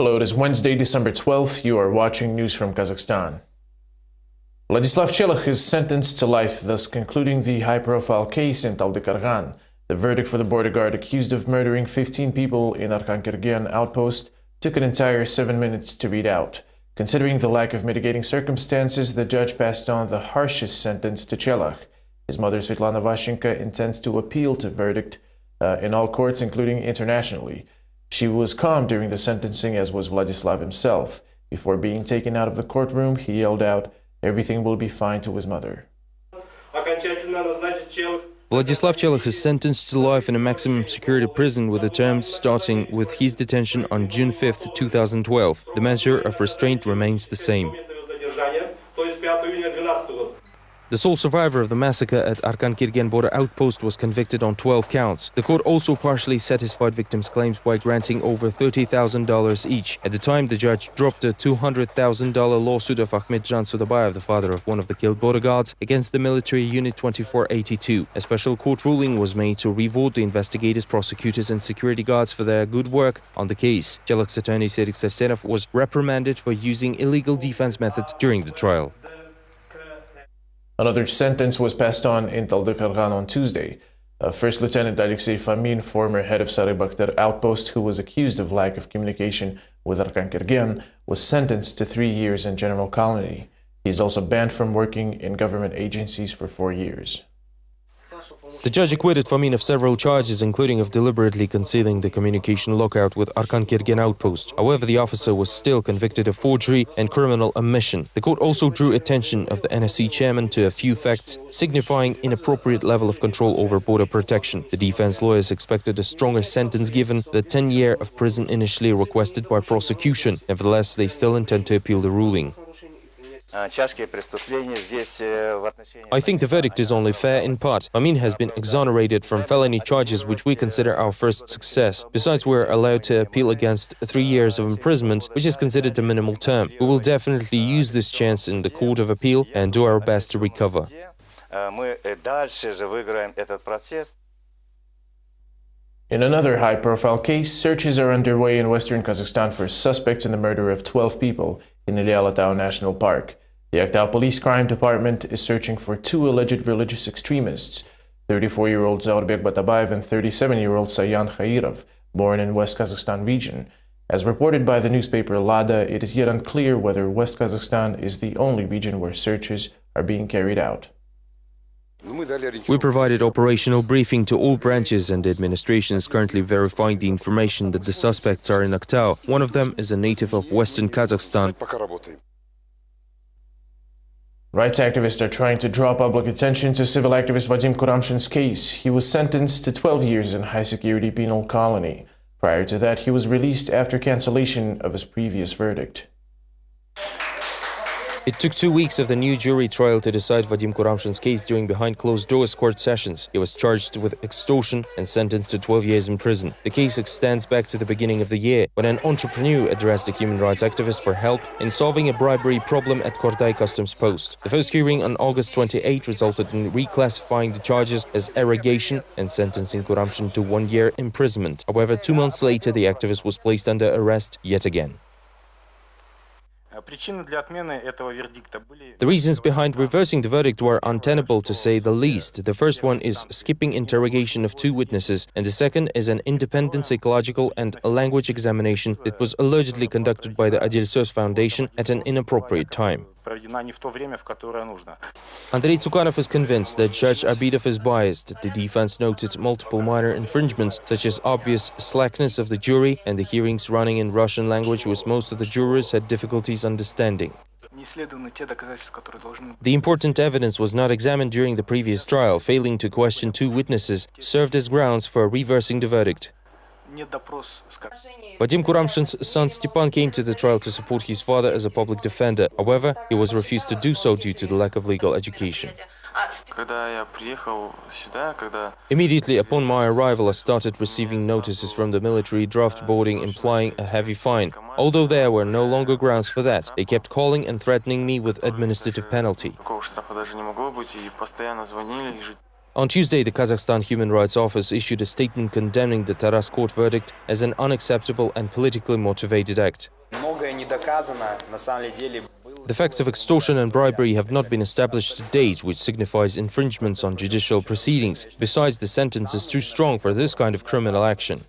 Hello, it is Wednesday, December 12th. You are watching news from Kazakhstan. Vladislav Chelakh is sentenced to life, thus concluding the high-profile case in Taldykargan. The verdict for the border guard accused of murdering 15 people in Arkan-Kergen outpost took an entire 7 minutes to read out. Considering the lack of mitigating circumstances, the judge passed on the harshest sentence to Chelakh. His mother, Svetlana Vashenko, intends to appeal the verdict in all courts, including internationally. She was calm during the sentencing, as was Vladislav himself. Before being taken out of the courtroom, he yelled out, "Everything will be fine," to his mother. Vladislav Chelakh is sentenced to life in a maximum security prison with the term starting with his detention on June 5, 2012. The measure of restraint remains the same. The sole survivor of the massacre at Arkan-Kergen border outpost was convicted on 12 counts. The court also partially satisfied victims' claims by granting over $30,000 each. At the time, the judge dropped a $200,000 lawsuit of Ahmedjan Sudabayev, the father of one of the killed border guards, against the military unit 2482. A special court ruling was made to reward the investigators, prosecutors and security guards for their good work on the case. Chelakh's attorney Serik Sarsenov was reprimanded for using illegal defense methods during the trial. Another sentence was passed on in Taldykargan on Tuesday. First Lieutenant Alexei Fomin, former head of Sarybakhtar outpost, who was accused of lack of communication with Arkan-Kergen, was sentenced to 3 years in general colony. He is also banned from working in government agencies for 4 years. The judge acquitted Fomin of several charges, including of deliberately concealing the communication lockout with Arkan-Kergen outpost. However, the officer was still convicted of forgery and criminal omission. The court also drew attention of the NSC chairman to a few facts signifying inappropriate level of control over border protection. The defense lawyers expected a stronger sentence given the 10 years of prison initially requested by prosecution. Nevertheless, they still intend to appeal the ruling. I think the verdict is only fair in part. Fomin has been exonerated from felony charges, which we consider our first success. Besides, we're allowed to appeal against 3 years of imprisonment, which is considered a minimal term. We will definitely use this chance in the Court of Appeal and do our best to recover. In another high-profile case, searches are underway in western Kazakhstan for suspects in the murder of 12 people in Ilya Alatau National Park. The Aktau Police Crime Department is searching for 2 alleged religious extremists, 34-year-old Zaurbek Batabayev and 37-year-old Sayan Khairov, born in West Kazakhstan region. As reported by the newspaper Lada, it is yet unclear whether West Kazakhstan is the only region where searches are being carried out. We provided operational briefing to all branches, and the administration is currently verifying the information that the suspects are in Aktau. One of them is a native of western Kazakhstan. Rights activists are trying to draw public attention to civil activist Vadim Kuramshin's case. He was sentenced to 12 years in high-security penal colony. Prior to that, he was released after cancellation of his previous verdict. It took 2 weeks of the new jury trial to decide Vadim Kuramshin's case during behind-closed-doors court sessions. He was charged with extortion and sentenced to 12 years in prison. The case extends back to the beginning of the year, when an entrepreneur addressed a human rights activist for help in solving a bribery problem at Kordai customs post. The first hearing on August 28 resulted in reclassifying the charges as arrogation and sentencing Kuramshin to 1 year imprisonment. However, 2 months later, the activist was placed under arrest yet again. The reasons behind reversing the verdict were untenable, to say the least. The first one is skipping interrogation of 2 witnesses, and the second is an independent psychological and language examination that was allegedly conducted by the Adil Söz Foundation at an inappropriate time. Andrei Tsukanov is convinced that Judge Abidov is biased. The defense noted multiple minor infringements, such as obvious slackness of the jury and the hearings running in Russian language, which most of the jurors had difficulties understanding. The important evidence was not examined during the previous trial. Failing to question 2 witnesses served as grounds for reversing the verdict. Vadim Kuramshin's son Stepan came to the trial to support his father as a public defender. However, he was refused to do so due to the lack of legal education. Immediately upon my arrival, I started receiving notices from the military draft boarding implying a heavy fine. Although there were no longer grounds for that, they kept calling and threatening me with administrative penalty. On Tuesday, the Kazakhstan Human Rights Office issued a statement condemning the Taras court verdict as an unacceptable and politically motivated act. The facts of extortion and bribery have not been established to date, which signifies infringements on judicial proceedings. Besides, the sentence is too strong for this kind of criminal action.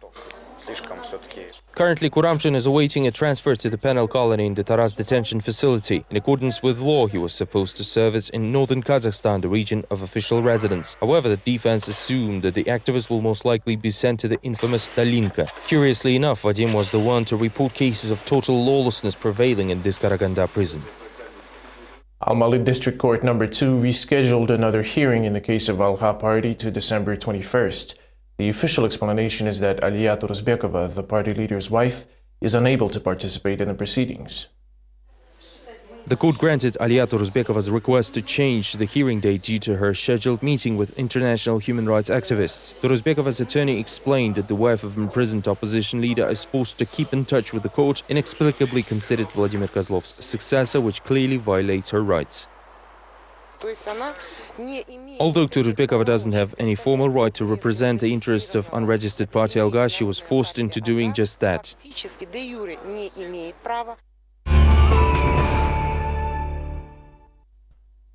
Currently, Kuramshin is awaiting a transfer to the penal colony in the Taras detention facility. In accordance with law, he was supposed to serve it in northern Kazakhstan, the region of official residence. However, the defense assumed that the activist will most likely be sent to the infamous Dalinka. Curiously enough, Vadim was the one to report cases of total lawlessness prevailing in this Karaganda prison. Almaly District Court No. 2 rescheduled another hearing in the case of Alha Party to December 21st. The official explanation is that Aliyat Uruzbekova, the party leader's wife, is unable to participate in the proceedings. The court granted Aliyat Uruzbekova's request to change the hearing date due to her scheduled meeting with international human rights activists. Uruzbekova's attorney explained that the wife of imprisoned opposition leader is forced to keep in touch with the court, inexplicably considered Vladimir Kozlov's successor, which clearly violates her rights. Although Uruzbekova doesn't have any formal right to represent the interests of unregistered party Alga, she was forced into doing just that.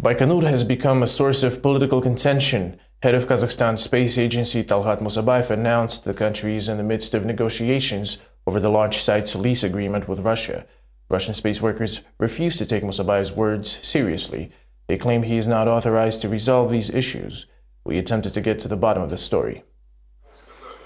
Baikonur has become a source of political contention. Head of Kazakhstan's space agency Talgat Musabayev announced the country is in the midst of negotiations over the launch site's lease agreement with Russia. Russian space workers refuse to take Musabayev's words seriously. They claim he is not authorized to resolve these issues. We attempted to get to the bottom of the story.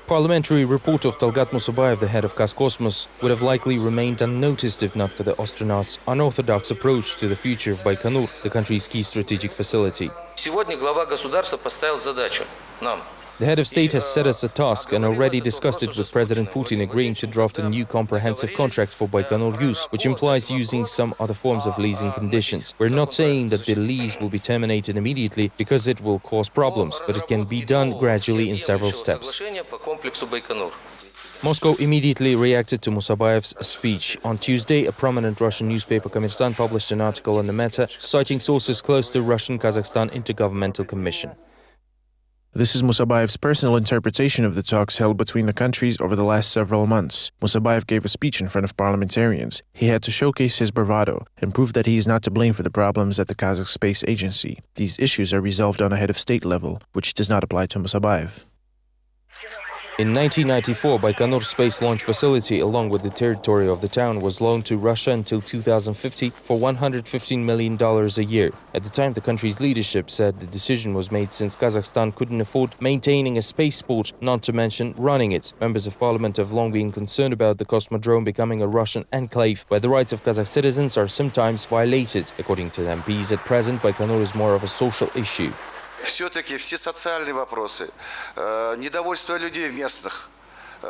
Parliamentary report of Talgat Musabayev, the head of Kazkosmos, would have likely remained unnoticed if not for the astronauts' unorthodox approach to the future of Baikonur, the country's key strategic facility. Сегодня глава государства поставил задачу нам. The head of state has set us a task and already discussed it with President Putin, agreeing to draft a new comprehensive contract for Baikonur use, which implies using some other forms of leasing conditions. We're not saying that the lease will be terminated immediately because it will cause problems, but it can be done gradually in several steps. Moscow immediately reacted to Musabayev's speech. On Tuesday, a prominent Russian newspaper, Kommersant, published an article on the matter, citing sources close to Russian-Kazakhstan Intergovernmental Commission. This is Musabayev's personal interpretation of the talks held between the countries over the last several months. Musabayev gave a speech in front of parliamentarians. He had to showcase his bravado and prove that he is not to blame for the problems at the Kazakh Space Agency. These issues are resolved on a head of state level, which does not apply to Musabayev. In 1994, Baikonur Space Launch Facility, along with the territory of the town, was loaned to Russia until 2050 for $115 million a year. At the time, the country's leadership said the decision was made since Kazakhstan couldn't afford maintaining a spaceport, not to mention running it. Members of parliament have long been concerned about the Cosmodrome becoming a Russian enclave, where the rights of Kazakh citizens are sometimes violated. According to the MPs, at present, Baikonur is more of a social issue. Все-таки все социальные вопросы, недовольство людей местных.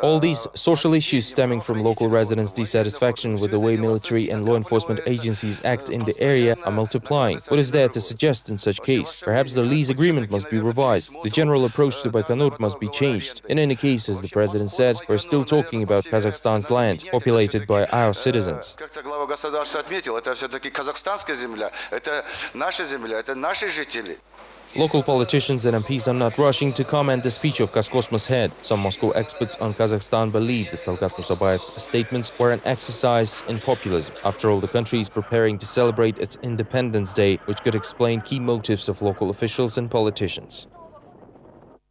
All these social issues stemming from local residents' dissatisfaction with the way military and law enforcement agencies act in the area are multiplying. What is there to suggest in such case? Perhaps the lease agreement must be revised. The general approach to Baikonur must be changed. In any case, as the president said, we're still talking about Kazakhstan's land, populated by our citizens. Как глава государства отметил, это все-таки казахстанская земля, это наша земля, это наши жители. Local politicians and MPs are not rushing to comment the speech of Kazkosmos head. Some Moscow experts on Kazakhstan believe that Talgat Musabayev's statements were an exercise in populism. After all, the country is preparing to celebrate its Independence Day, which could explain key motives of local officials and politicians.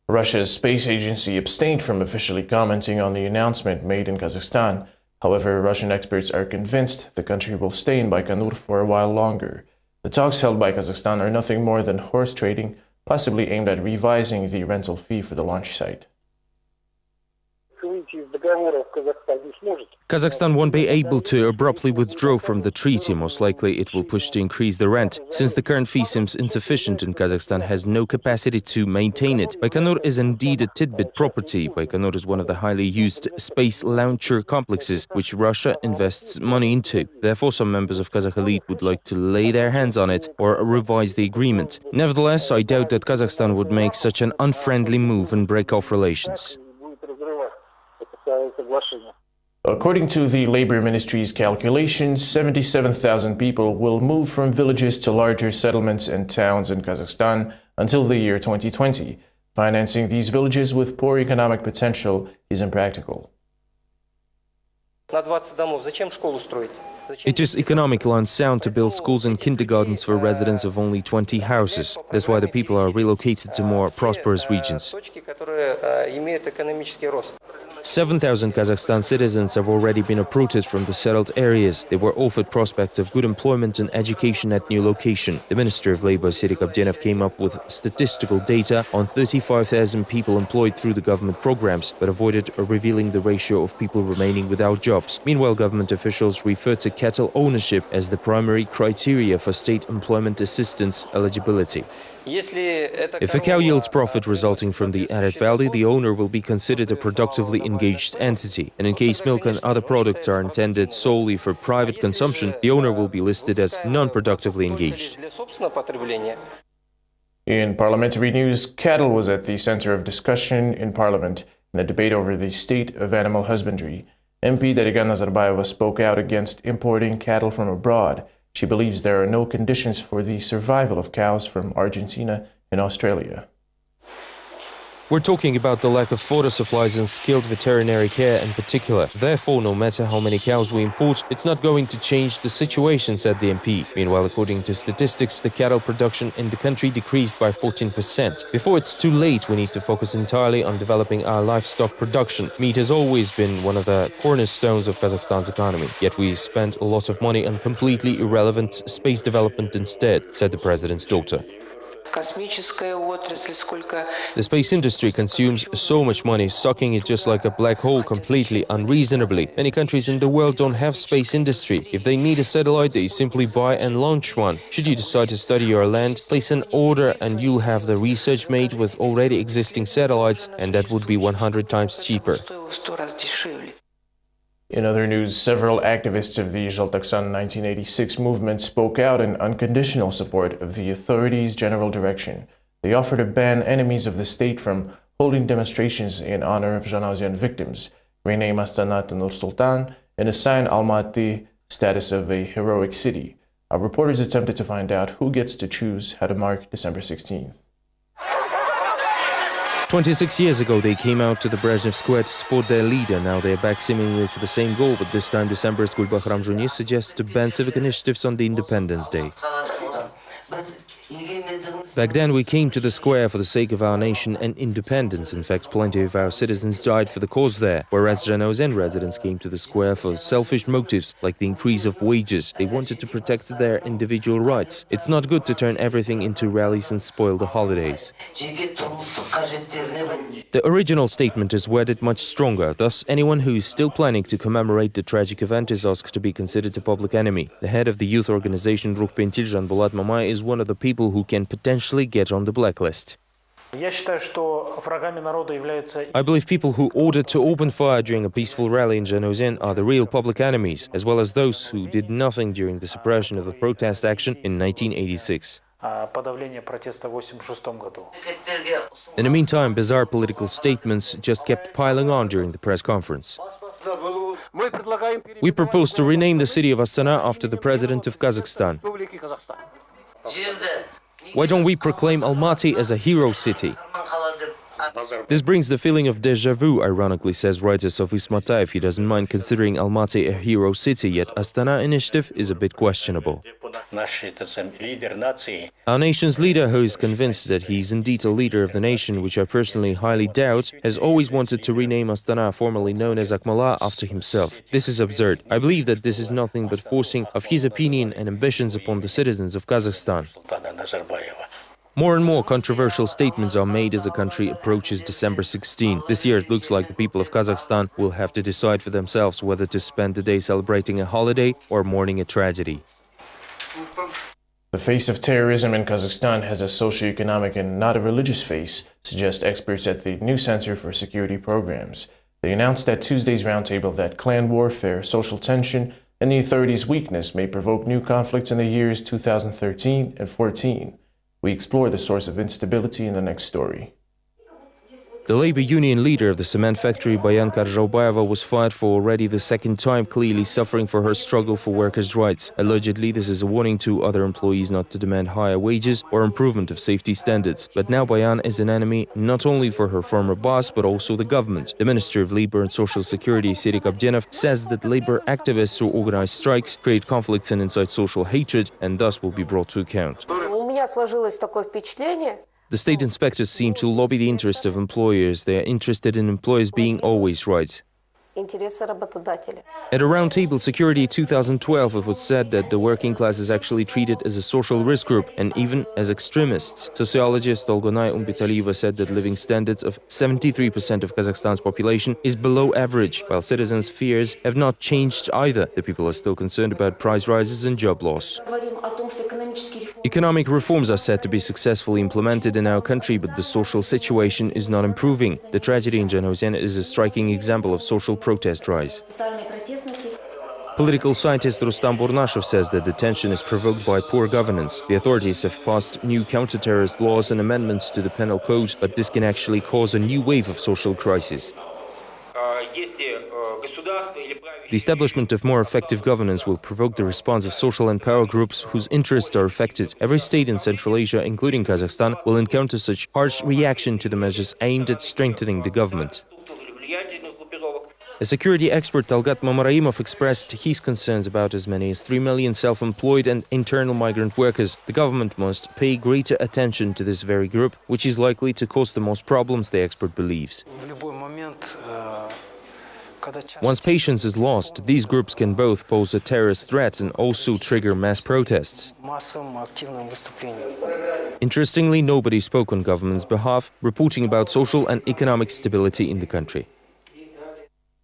Russia's space agency abstained from officially commenting on the announcement made in Kazakhstan. However, Russian experts are convinced the country will stay in Baikonur for a while longer. The talks held by Kazakhstan are nothing more than horse trading, possibly aimed at revising the rental fee for the launch site. Kazakhstan won't be able to abruptly withdraw from the treaty. Most likely it will push to increase the rent, since the current fee seems insufficient and Kazakhstan has no capacity to maintain it. Baikonur is indeed a tidbit property. Baikonur is one of the highly used space launcher complexes which Russia invests money into. Therefore, some members of Kazakh elite would like to lay their hands on it or revise the agreement. Nevertheless, I doubt that Kazakhstan would make such an unfriendly move and break off relations. According to the Labor Ministry's calculations, 77,000 people will move from villages to larger settlements and towns in Kazakhstan until the year 2020. Financing these villages with poor economic potential is impractical. На 20 домов. Зачем школу строить? It is economically unsound to build schools and kindergartens for residents of only 20 houses. That's why the people are relocated to more prosperous regions. Точки, которые имеют экономический рост. 7,000 Kazakhstan citizens have already been uprooted from the settled areas. They were offered prospects of good employment and education at new location. The Minister of Labour, Sirik Abdenov, came up with statistical data on 35,000 people employed through the government programs, but avoided revealing the ratio of people remaining without jobs. Meanwhile, government officials referred to cattle ownership as the primary criteria for state employment assistance eligibility. If a cow yields profit resulting from the added value, the owner will be considered a productively engaged entity. And in case milk and other products are intended solely for private consumption, the owner will be listed as non-productively engaged. In parliamentary news, cattle was at the center of discussion in Parliament in the debate over the state of animal husbandry. MP Darigan Nazarbayeva spoke out against importing cattle from abroad. She believes there are no conditions for the survival of cows from Argentina and Australia. We're talking about the lack of fodder supplies and skilled veterinary care in particular. Therefore, no matter how many cows we import, it's not going to change the situation, said the MP. Meanwhile, according to statistics, the cattle production in the country decreased by 14%. Before it's too late, we need to focus entirely on developing our livestock production. Meat has always been one of the cornerstones of Kazakhstan's economy. Yet we spend a lot of money on completely irrelevant space development instead, said the president's daughter. The space industry consumes so much money, sucking it just like a black hole completely unreasonably. Many countries in the world don't have space industry. If they need a satellite, they simply buy and launch one. Should you decide to study your land, place an order and you'll have the research made with already existing satellites, and that would be 100 times cheaper. In other news, several activists of the Zhaltokhsan 1986 movement spoke out in unconditional support of the authorities' general direction. They offered to ban enemies of the state from holding demonstrations in honor of Zhanaozian victims, rename Astana to Nur Sultan, and assign Almaty status of a heroic city. Our reporters attempted to find out who gets to choose how to mark December 16th. 26 years ago, they came out to the Brezhnev Square to support their leader. Now they're back seemingly for the same goal, but this time December's Gulbahram Juni suggests to ban civic initiatives on the Independence Day. Back then, we came to the square for the sake of our nation and independence. In fact, plenty of our citizens died for the cause there, whereas Zhanaozen residents came to the square for selfish motives, like the increase of wages. They wanted to protect their individual rights. It's not good to turn everything into rallies and spoil the holidays. The original statement is worded much stronger. Thus, anyone who is still planning to commemorate the tragic event is asked to be considered a public enemy. The head of the youth organization Ruh Pentil, Janbulat Mamay, is one of the people who can potentially get on the blacklist. I believe people who ordered to open fire during a peaceful rally in Zhanaozen are the real public enemies, as well as those who did nothing during the suppression of the protest action in 1986. In the meantime, bizarre political statements just kept piling on during the press conference. We propose to rename the city of Astana after the president of Kazakhstan. Why don't we proclaim Almaty as a hero city? This brings the feeling of déjà vu, ironically, says writer Sofis Mataev. He doesn't mind considering Almaty a hero city, yet Astana initiative is a bit questionable. Our nation's leader, who is convinced that he is indeed a leader of the nation, which I personally highly doubt, has always wanted to rename Astana, formerly known as Akmala, after himself. This is absurd. I believe that this is nothing but forcing of his opinion and ambitions upon the citizens of Kazakhstan. More and more controversial statements are made as the country approaches December 16. This year it looks like the people of Kazakhstan will have to decide for themselves whether to spend the day celebrating a holiday or mourning a tragedy. The face of terrorism in Kazakhstan has a socio-economic and not a religious face, suggest experts at the new Center for Security Programs. They announced at Tuesday's roundtable that clan warfare, social tension, and the authorities' weakness may provoke new conflicts in the years 2013 and 14. We explore the source of instability in the next story. The labor union leader of the cement factory, Bayan Karjaubayeva, was fired for already the second time, clearly suffering for her struggle for workers' rights. Allegedly, this is a warning to other employees not to demand higher wages or improvement of safety standards. But now Bayan is an enemy not only for her former boss, but also the government. The Minister of Labor and Social Security, Serik Abdenov, says that labor activists who organize strikes create conflicts and incite social hatred, and thus will be brought to account. У меня сложилось такое впечатление. The state inspectors seem to lobby the interests of employers. They are interested in employers being always right. Интересы работодателя. At a roundtable Security 2012, it was said that the working class is actually treated as a social risk group and even as extremists. Sociologist Dolgonay Umbitalieva said that living standards of 73% of Kazakhstan's population is below average, while citizens' fears have not changed either. The people are still concerned about price rises and job loss. Economic reforms are said to be successfully implemented in our country, but the social situation is not improving. The tragedy in Zhanaozen is a striking example of social protest rise. Political scientist Rustam Burnashov says that the tension is provoked by poor governance. The authorities have passed new counter-terrorist laws and amendments to the penal code, but this can actually cause a new wave of social crisis. The establishment of more effective governance will provoke the response of social and power groups whose interests are affected. Every state in Central Asia, including Kazakhstan, will encounter such harsh reaction to the measures aimed at strengthening the government. A security expert, Talgat Mamaraimov, expressed his concerns about as many as 3 million self-employed and internal migrant workers. The government must pay greater attention to this very group, which is likely to cause the most problems, the expert believes. Once patience is lost, these groups can both pose a terrorist threat and also trigger mass protests. Interestingly, nobody spoke on government's behalf, reporting about social and economic stability in the country.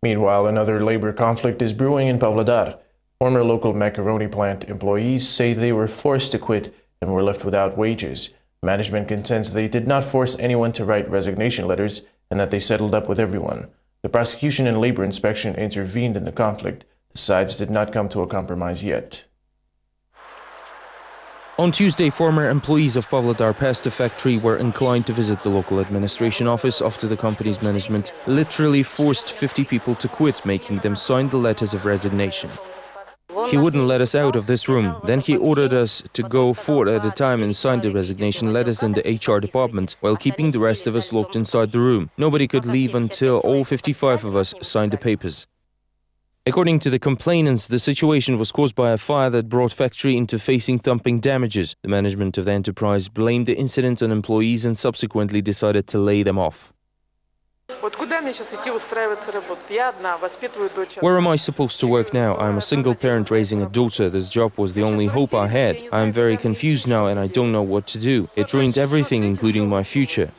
Meanwhile, another labor conflict is brewing in Pavlodar. Former local macaroni plant employees say they were forced to quit and were left without wages. Management contends they did not force anyone to write resignation letters and that they settled up with everyone. The prosecution and labor inspection intervened in the conflict. The sides did not come to a compromise yet. On Tuesday, former employees of Pavlodar Pasta factory were inclined to visit the local administration office after the company's management literally forced 50 people to quit, making them sign the letters of resignation. He wouldn't let us out of this room. Then he ordered us to go 4 at a time and sign the resignation letters in the HR department, while keeping the rest of us locked inside the room. Nobody could leave until all 55 of us signed the papers. According to the complainants, the situation was caused by a fire that brought factory into facing thumping damages. The management of the enterprise blamed the incident on employees and subsequently decided to lay them off. Where am I supposed to work now? I am a single parent raising a daughter. This job was the only hope I had. I am very confused now and I don't know what to do. It ruined everything, including my future.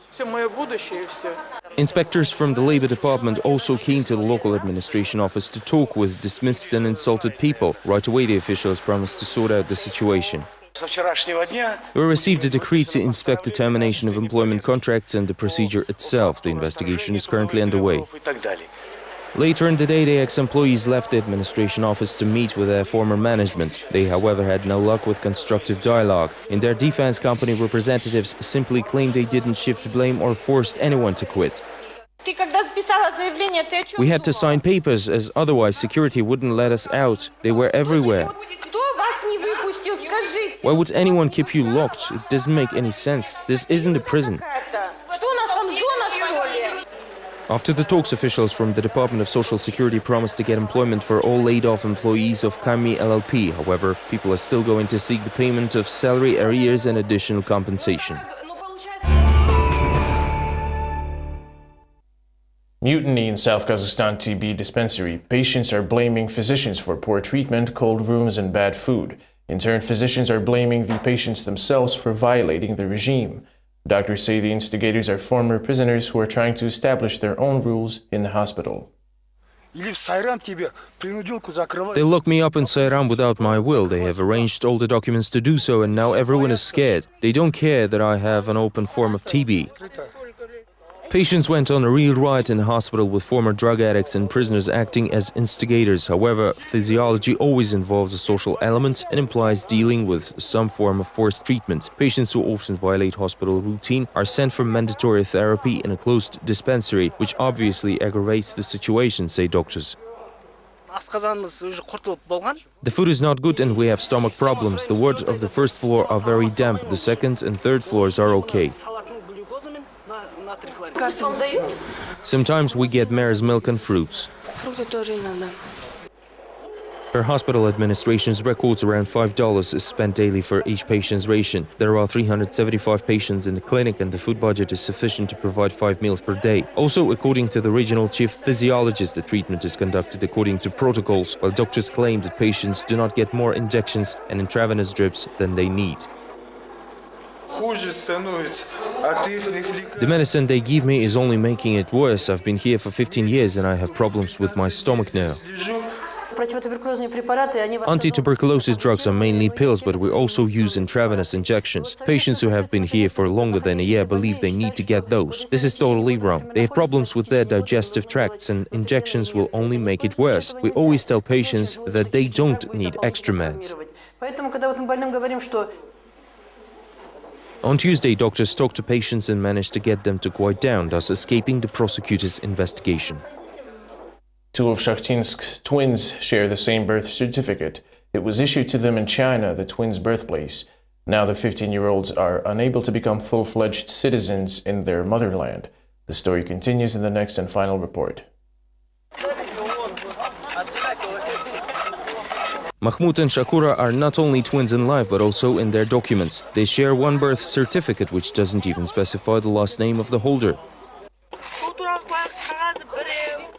Inspectors from the Labor Department also came to the local administration office to talk with dismissed and insulted people. Right away, the officials promised to sort out the situation. We received a decree to inspect the termination of employment contracts and the procedure itself. The investigation is currently underway. Later in the day, the ex-employees left the administration office to meet with their former management. They, however, had no luck with constructive dialogue. In their defense, company representatives simply claimed they didn't shift blame or forced anyone to quit. We had to sign papers, as otherwise security wouldn't let us out. They were everywhere. Why would anyone keep you locked? It doesn't make any sense. This isn't a prison. After the talks, officials from the Department of Social Security promised to get employment for all laid-off employees of Kami LLP. However, people are still going to seek the payment of salary arrears and additional compensation. Mutiny in South Kazakhstan TB dispensary. Patients are blaming physicians for poor treatment, cold rooms, and bad food. In turn, physicians are blaming the patients themselves for violating the regime. Doctors say the instigators are former prisoners who are trying to establish their own rules in the hospital. They locked me up in Sayram without my will. They have arranged all the documents to do so, and now everyone is scared. They don't care that I have an open form of TB. Patients went on a real riot in the hospital with former drug addicts and prisoners acting as instigators. However, physiology always involves a social element and implies dealing with some form of forced treatment. Patients who often violate hospital routine are sent for mandatory therapy in a closed dispensary, which obviously aggravates the situation, say doctors. The food is not good and we have stomach problems. The wards of the first floor are very damp. The second and third floors are okay. Sometimes we get mare's milk and fruits. Per hospital administration's records, around $5 is spent daily for each patient's ration. There are 375 patients in the clinic and the food budget is sufficient to provide 5 meals per day. Also, according to the regional chief physiologist, the treatment is conducted according to protocols, while doctors claim that patients do not get more injections and intravenous drips than they need. The medicine they give me is only making it worse. I've been here for 15 years and I have problems with my stomach now. Anti-tuberculosis drugs are mainly pills, but we also use intravenous injections. Patients who have been here for longer than a year believe they need to get those. This is totally wrong. They have problems with their digestive tracts and injections will only make it worse. We always tell patients that they don't need extra meds. On Tuesday, doctors talked to patients and managed to get them to quiet down, thus escaping the prosecutor's investigation. Two of Shakhtinsk's twins share the same birth certificate. It was issued to them in China, the twins' birthplace. Now the 15-year-olds are unable to become full-fledged citizens in their motherland. The story continues in the next and final report. Mahmoud and Shakura are not only twins in life, but also in their documents. They share one birth certificate, which doesn't even specify the last name of the holder.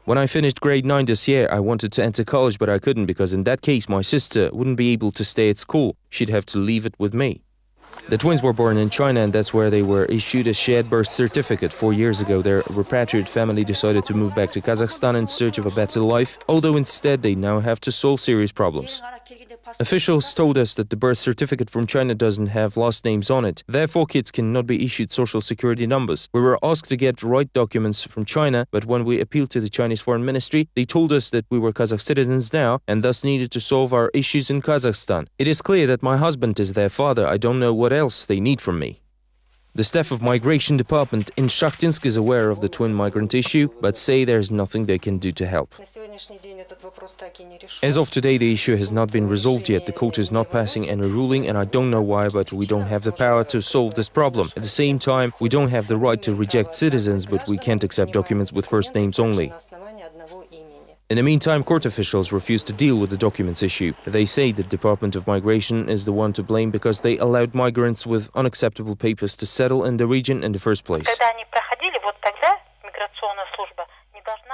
When I finished grade 9 this year, I wanted to enter college, but I couldn't because in that case, my sister wouldn't be able to stay at school. She'd have to leave it with me. The twins were born in China and that's where they were issued a shared birth certificate. 4 years ago, their repatriate family decided to move back to Kazakhstan in search of a better life, although instead they now have to solve serious problems. Officials told us that the birth certificate from China doesn't have last names on it. Therefore, kids cannot be issued social security numbers. We were asked to get right documents from China, but when we appealed to the Chinese Foreign Ministry, they told us that we were Kazakh citizens now and thus needed to solve our issues in Kazakhstan. It is clear that my husband is their father. I don't know what else they need from me. The staff of Migration Department in Shakhtinsk is aware of the twin migrant issue, but say there's nothing they can do to help. As of today, the issue has not been resolved yet. The court is not passing any ruling, and I don't know why, but we don't have the power to solve this problem. At the same time, we don't have the right to reject citizens, but we can't accept documents with first names only. In the meantime, court officials refuse to deal with the documents issue. They say the Department of Migration is the one to blame because they allowed migrants with unacceptable papers to settle in the region in the first place.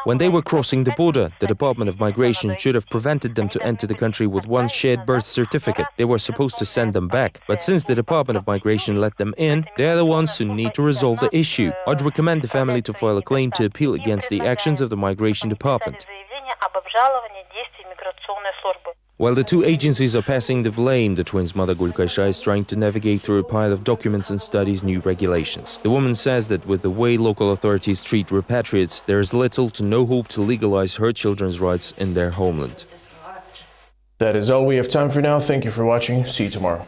When they were crossing the border, the Department of Migration should have prevented them to enter the country with one shared birth certificate. They were supposed to send them back. But since the Department of Migration let them in, they are the ones who need to resolve the issue. I'd recommend the family to file a claim to appeal against the actions of the Migration Department. While the two agencies are passing the blame, the twins' mother Gulkaysha is trying to navigate through a pile of documents and studies new regulations. The woman says that with the way local authorities treat repatriates, there is little to no hope to legalize her children's rights in their homeland. That is all we have time for now. Thank you for watching. See you tomorrow.